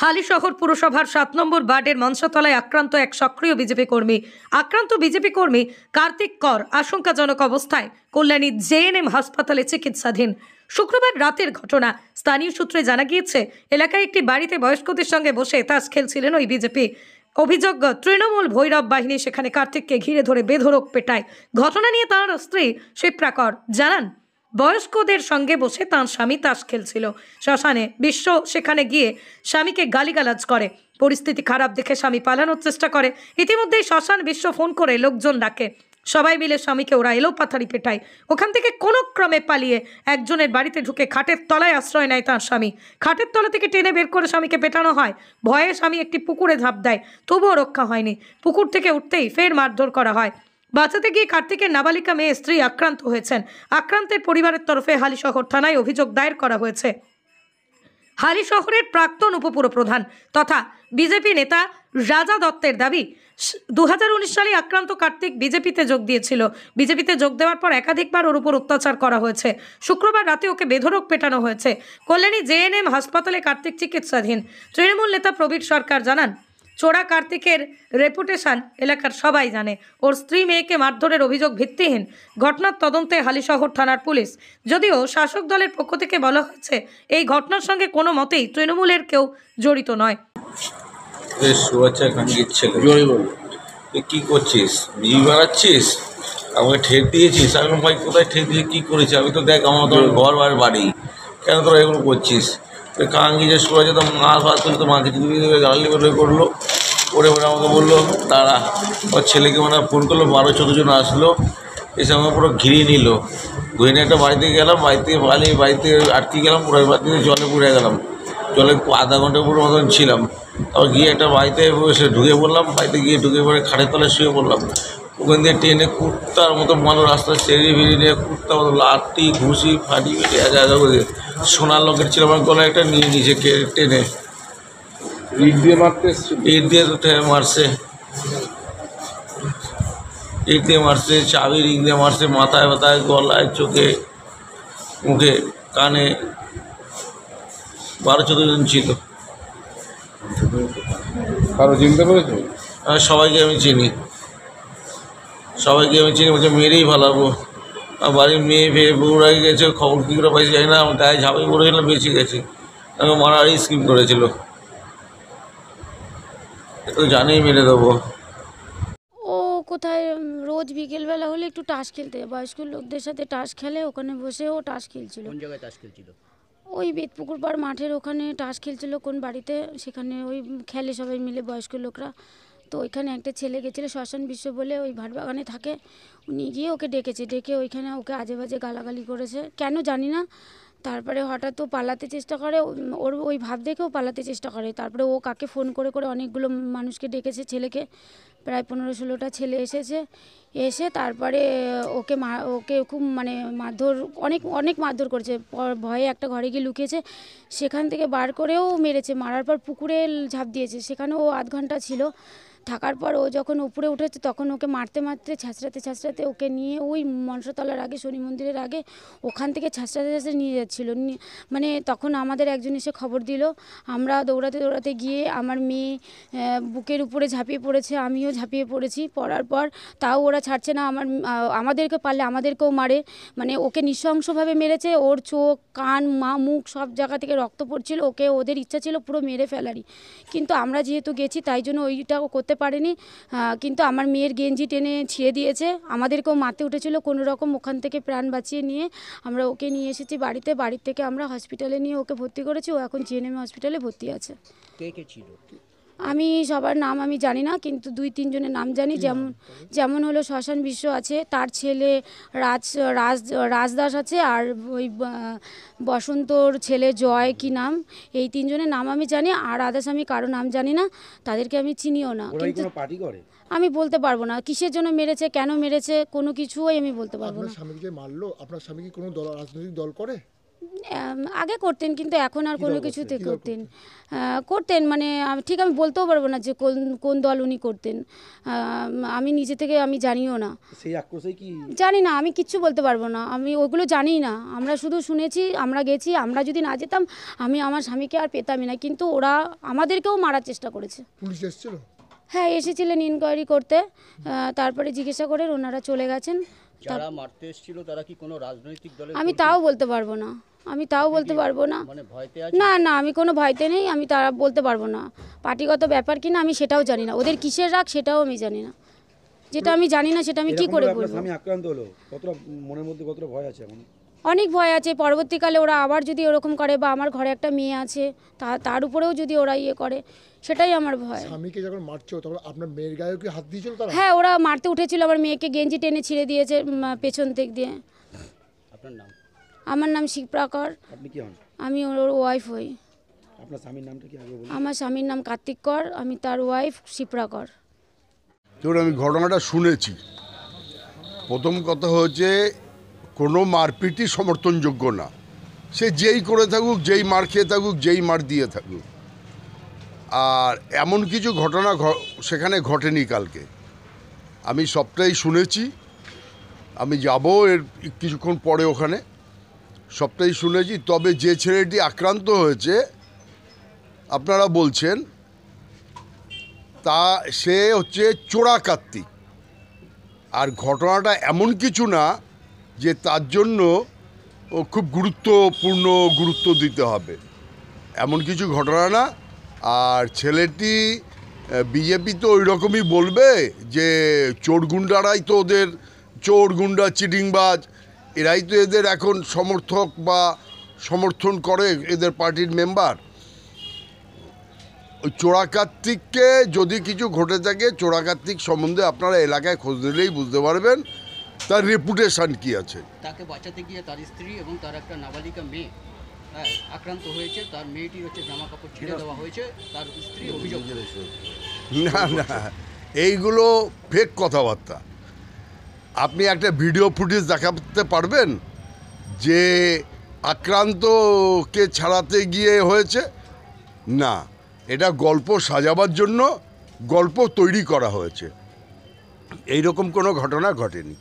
হালিশহর পুরসভার 7 নম্বর ওয়ার্ডের মনসাতলায় আক্রান্ত এক সক্রিয় বিজেপি কর্মী। আক্রান্ত বিজেপি কর্মী কার্তিক কর আশঙ্কাজনক অবস্থায় কল্যাণী জেএনএম হাসপাতালে চিকিৎসাধীন। শুক্রবার রাতের ঘটনা। স্থানীয় সূত্রে জানা গিয়েছে, এলাকায় একটি বাড়িতে বয়স্কদের সঙ্গে বসে তাস খেলছিলেন ওই বিজেপি। অভিযোগ, তৃণমূল ভৈরব বাহিনী সেখানে কার্তিককে ঘিরে ধরে বেধড়ক পেটায়। ঘটনা নিয়ে তাঁর স্ত্রী শিপ্রা কর জানান, বয়স্কদের সঙ্গে বসে তাঁর স্বামী তাস খেলছিল। শ্মশানে বিশ্ব সেখানে গিয়ে স্বামীকে গালিগালাজ করে। পরিস্থিতি খারাপ দেখে স্বামী পালানোর চেষ্টা করে। ইতিমধ্যেই শ্মশান বিশ্ব ফোন করে লোকজন ডাকে। সবাই মিলে স্বামীকে ওরা এলোপাথারি পেটায়। ওখান থেকে কোনো ক্রমে পালিয়ে একজনের বাড়িতে ঢুকে খাটের তলায় আশ্রয় নেয় তাঁর স্বামী। খাটের তলা থেকে টেনে বের করে স্বামীকে পেটানো হয়। ভয়ে স্বামী একটি পুকুরে ঝাঁপ দেয়, তবুও রক্ষা হয়নি। পুকুর থেকে উঠতেই ফের মারধর করা হয়। বাঁচাতে গিয়ে কার্তিকের নাবালিকা মেয়ে স্ত্রী আক্রান্ত হয়েছেন। আক্রান্তের পরিবারের তরফে হালিশহর থানায় অভিযোগ দায়ের করা হয়েছে। হালিশহরের প্রাক্তন উপপুর প্রধান তথা বিজেপি নেতা রাজা দত্তের দাবি, 2019 সালে আক্রান্ত কার্তিক বিজেপিতে যোগ দিয়েছিল। বিজেপিতে যোগ দেওয়ার পর একাধিকবার ওর উপর অত্যাচার করা হয়েছে। শুক্রবার রাতে ওকে বেধড়ক পেটানো হয়েছে। কল্যাণী জেএনএম হাসপাতালে কার্তিক চিকিৎসাধীন। তৃণমূল নেতা প্রবীর সরকার জানান, চোরা কার্তিকের রেপুটেশন এলাকার সবাই জানে। ওর স্ত্রী মেয়েকে মারধরের অভিযোগ ভিত্তিহীন। ঘটনার তদন্তে হালিশহর থানার পুলিশ। যদিও শাসক দলের পক্ষ থেকে বলা হয়েছে, এই ঘটনার সঙ্গে কোনো মতেই তৃণমূলের কেউ জড়িত নয়। কি করছিস? বিজি বাড়াচ্ছিস, আমাকে ঠেক দিয়েছিস। আমি ভাই কোথায় ঠেক দিয়ে কী করেছি? আমি তো দেখ আমার তো ঘর আর বাড়ি, কেন তোরা এগুলো করছিস? কাঙ্গি যে শোয়া যেত মা ভাত করলে তো মাকে দিদি গালি বেরোয় করলো। করে আমাকে বললো তারা ওর ছেলেকে মানে ফোন করলো, 12-14 জন আসলো, এসে আমাকে পুরো ঘিরিয়ে নিল। ঘুরে নিয়ে একটা বাড়িতে গেলাম, বাড়ি থেকে পালিয়ে বাড়িতে আটকে গেলাম, পুরো বাড়িতে জলে পড়ে গেলাম। জলে আধা ঘন্টা পুরো মতন ছিলাম। তারপর গিয়ে একটা বাড়িতে এসে ঢুকে পড়লাম। বাড়িতে গিয়ে ঢুকে পড়ে খাটের তলায় শুয়ে পড়লাম। ওখান দিয়ে টেনে কুত্তার মতো মানুষ রাস্তা সেরিয়ে ফিরিয়ে নিয়ে কুত্তার মতো লাঠি ঘুষি ফাটি ফিটি একা করে সোনার লকেট ছিল আমার গলায় একটা, নিয়ে নিচে টেনে ইট দিয়ে মারছে, ইট দিয়ে মারছে, চাবি ইট দিয়ে মারছে, মাথায় মাথায় গলায় চোখে মুখে কানে। 12-14 জন ছিল। কারো চিনতে পেরেছো? সবাইকে আমি চিনি, বলছে মেরেই ভালাবো। বাড়ির মেয়ে ফেয়ে বউরা গেছে, খবর কী করে পাইছে জানি না। আমার গায়ে ঝাঁপাই পড়ে গেলাম, বেঁচে গেছে। আমাকে মারারই স্কিম করেছিল, তো জানেই মেরে দেবো। ও কোথায় রোজ বিকেলবেলা হলে একটু টাস খেলতে, বয়স্ক লোকদের সাথে টাস খেলে, ওখানে বসে ও টাস খেলছিল। কোন জায়গায় টাস খেলছিল? ওই বেতপুকুর পাড় মাঠের ওখানে টাস খেলছিল কোন বাড়িতে, সেখানে ওই খেলে সবাই মিলে বয়স্ক লোকরা। তো ওইখানে একটা ছেলে গেছিলো, শ্মশান বিশ্ব বলে ওই ভাটবাগানে থাকে, উনি গিয়ে ওকে ডেকেছে। ডেকে ওইখানে ওকে আজে বাজে গালাগালি করেছে, কেন জানি না। তারপরে হঠাৎ ও পালাতে চেষ্টা করে, ওর ওই ভাব দেখেও পালাতে চেষ্টা করে। তারপরে ও কাকে ফোন করে করে অনেকগুলো মানুষকে ডেকেছে, ছেলেকে প্রায় 15-16টা ছেলে এসেছে। এসে তারপরে ওকে খুব মানে মারধর, অনেক মারধর করেছে। ভয়ে একটা ঘরে গিয়ে লুকিয়েছে, সেখান থেকে বার করেও মেরেছে। মারার পর পুকুরে ঝাঁপ দিয়েছে, সেখানেও আধ ঘন্টা ছিল। থাকার পর ও যখন উপরে উঠেছে তখন ওকে মারতে ছ্যাঁচড়াতে ওকে নিয়ে ওই মনসাতলার আগে, শনি মন্দিরের আগে, ওখান থেকে ছ্যাঁচড়াতে নিয়ে যাচ্ছিলো। মানে তখন আমাদের একজন এসে খবর দিল। আমরা দৌড়াতে গিয়ে আমার মেয়ে বুকের উপরে ঝাঁপিয়ে পড়েছে, আমিও ঝাঁপিয়ে পড়েছি। পড়ার পর তাও ওরা ছাড়ছে না, আমাদেরকে পারলে আমাদেরকেও মারে। মানে ওকে নৃশংসভাবে মেরেছে। ওর চোখ, কান, মুখ সব জায়গা থেকে রক্ত পড়ছিল। ওদের ইচ্ছা ছিল পুরো মেরে ফেলারই, কিন্তু আমরা যেহেতু গেছি তাই জন্য ওইটাও করতে পারেনি। কিন্তু আমার মেয়ের গেঞ্জি টেনে ছিঁড়ে দিয়েছে, আমাদেরকেও মারতে উঠেছিল। কোনো রকম ওখান থেকে প্রাণ বাঁচিয়ে নিয়ে আমরা ওকে নিয়ে এসেছি বাড়িতে। বাড়ির থেকে আমরা হসপিটালে নিয়ে ওকে ভর্তি করেছি। ও এখন জেএনএম হসপিটালে ভর্তি আছে। কে ছিল? আমি সবার নাম আমি জানি না, কিন্তু 2-3 জনের নাম জানি। যেমন হলো শ্মশান বিশ্ব আছে, তার ছেলে রাজদাস আছে, আর ওই বসন্তর ছেলে জয় কি নাম, এই 3 জনের নাম আমি জানি। আর আদার্স আমি কারো নাম জানি না, তাদেরকে আমি চিনিও না। কিন্তু আমি বলতে পারবো না কিসের জন্য মেরেছে, কেন মেরেছে, কোনো কিছুই আমি বলতে পারবো না। আপনার স্বামীকে মারলো? আপনার স্বামী কি কোনো রাজনৈতিক দল করে? আগে করতেন, কিন্তু এখন আর কোনো কিছুতে করতেন মানে ঠিক আমি বলতেও পারবো না যে কোন কোন দল উনি করতেন। আমি নিজে থেকে আমি জানিও না, সেই আক্রোশে কি জানি না, আমি কিচ্ছু বলতে পারবো না, আমি ওগুলো জানি না। আমরা শুধু শুনেছি, আমরা গেছি, আমরা যদি না যেতাম আমি আমার স্বামীকে আর পেতামই না, কিন্তু ওরা আমাদেরকেও মারার চেষ্টা করেছে। পুলিশ এসেছিল? হ্যাঁ এসেছিলেন ইনকোয়ারি করতে, তারপরে জিজ্ঞাসা করে ওনারা চলে গেছেন। যারা মারতে এসেছিল তারা কি কোনো রাজনৈতিক দলের? আমি তাও বলতে পারবো না, মানে ভয়তে না না, আমি কোনো ভয়তে নেই, আমি তারা বলতে পারবো না। পার্টিগত ব্যাপার কিনা আমি সেটাও জানি না, ওদের কিসের রাগ সেটাও আমি জানি না। যেটা আমি জানি না সেটা আমি কি করে বলবো? স্বামী আক্রান্ত হলো, কতটা মনের মধ্যে কতটা ভয় আছে এখন? অনেক ভয় আছে, পরবর্তীকালে ওরা আবার যদি ওরকম করে, বা আমার ঘরে একটা মেয়ে আছে তার উপরেও যদি ওরা ইয়ে করে, সেটাই আমার ভয়। স্বামীকে যখন মারছো তখন আপনার মেয়ের গায়েও কি হাত দিয়েছিল তারা? হ্যাঁ ওরা মারতে উঠেছিল, আমার মেয়েকে গেঞ্জি টেনে ছিঁড়ে দিয়েছে পেছন দিক দিয়ে। আপনার নাম? আমার নাম শিপ্রাকর। আপনি কি হন? আমি ওর ওয়াইফ হই। আপনার স্বামীর নামটা কি আগে বলুন? আমার স্বামীর নাম কার্তিক কর, আমি তার ওয়াইফ শিপ্রাকর। ধরুন আমি ঘটনাটা শুনেছি। প্রথম কথা হচ্ছে কোনো মারপিটই সমর্থনযোগ্য না, সে যেই করে থাকুক, যেই মার খেয়ে থাকুক, যেই মার দিয়ে থাকুক। আর এমন কিছু ঘটনা সেখানে ঘটেনি কালকে, আমি সবটাই শুনেছি। আমি যাব এর কিছুক্ষণ পরে ওখানে, সবটাই শুনেছি। তবে যে ছেলেটি আক্রান্ত হয়েছে আপনারা বলছেন, তা সে হচ্ছে চোরা কার্তিক। আর ঘটনাটা এমন কিছু না যে তার জন্য খুব গুরুত্ব দিতে হবে, এমন কিছু ঘটনা না। আর ছেলেটি বিজেপি তো ওই রকমই বলবে যে চোর গুন্ডারাই তো ওদের, চোর গুন্ডা চিটিংবাজ এরাই তো এদের এখন সমর্থক বা সমর্থন করে, এদের পার্টির মেম্বার। ওই চোরা কার্তিককে যদি কিছু ঘটে থাকে, চোরা কার্তিক সম্বন্ধে আপনারা এলাকায় খোঁজ নিলেই বুঝতে পারবেন তার রেপুটেশন কি আছে। তাকে বাঁচাতে গিয়ে তার স্ত্রী এবং তার একটা নাবালিকা মেয়ে আক্রান্ত হয়েছে, তার মেয়েটির জামা কাপড় ছিঁড়ে দেওয়া হয়েছে, তার স্ত্রী অভিযোগ। না না, এইগুলো ফেক কথাবার্তা। আপনি একটা ভিডিও ফুটেজ দেখাতে পারবেন যে আক্রান্তকে ছাড়াতে গিয়ে হয়েছে? না, এটা গল্প সাজাবার জন্য গল্প তৈরি করা হয়েছে, এইরকম কোনো ঘটনা ঘটেনি।